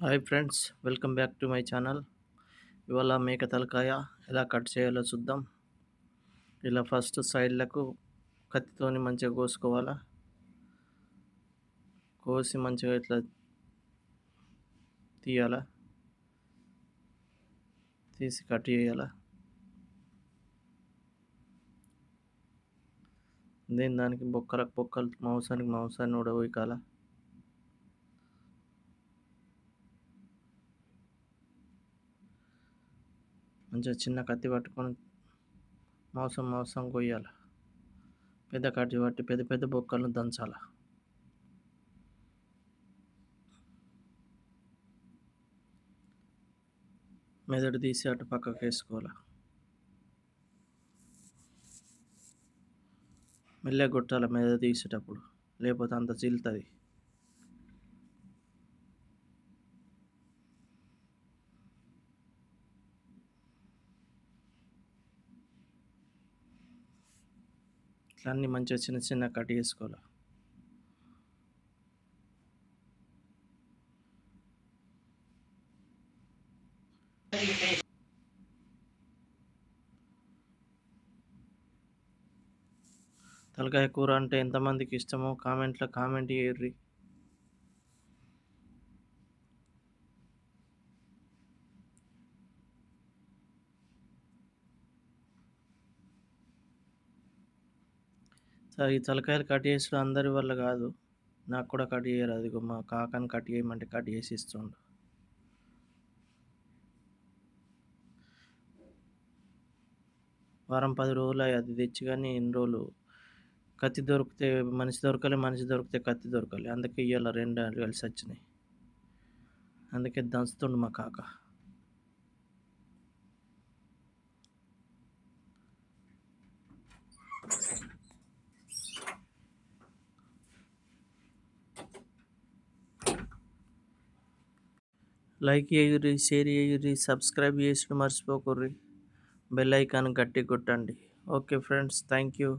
Hi friends, welcome back to my channel. ఇవాళ మేక తలకాయ ఎలా కట్ చేయాలో చూద్దాం. ఇలా ఫస్ట్ సైడ్లకు కత్తితోని మంచిగా కోసుకోవాలా. కోసి మంచిగా ఇట్లా తీయాలా, తీసి కట్ చేయాలా. దానికి బొక్కలకు బొక్కలు, మాంసానికి మాంసాన్ని ఉడవీకాల. మంచిగా చిన్న కత్తి పట్టుకొని మాంసం మాంసం కొయ్యాల. పెద్ద కత్తి పట్టి పెద్ద పెద్ద బొక్కలను దంచాల. మెదడు తీసి అటు పక్కకు వేసుకోవాలి. మెల్లగా కొట్టాలి మెదడు తీసేటప్పుడు, లేకపోతే అంత చీలుతుంది. ఇట్లా అన్నీ మంచిగా చిన్న చిన్న కట్ చేసుకోవాలి. తలకాయ కూర అంటే ఎంతమందికి ఇష్టమో కామెంట్లో కామెంట్ చేయర్రి. సరే, ఈ తలకాయలు కట్ చేసుడు అందరి వల్ల కాదు. నాకు కూడా కట్ చేయరు. అదిగో మా కాకని కట్ చేయమంటే కట్ చేసి ఇస్తుండు. వారం 10 రోజులు అది తెచ్చి, కానీ ఎన్ని రోజులు కత్తి దొరికితే మనిషి దొరకలే, మనిషి దొరికితే కత్తి దొరకలే. అందుకే ఇవాళ రెండు కలిసి వచ్చినాయి. అందుకే దంచుతుండు మా కాక. లైక్ చేయుర్రి, షేర్ చేయుర్రి, సబ్స్క్రైబ్ చేసుడు మర్చిపోకుర్రి. బెల్ ఐకాన్ గట్టి కొట్టండి. Okay friends, thank you.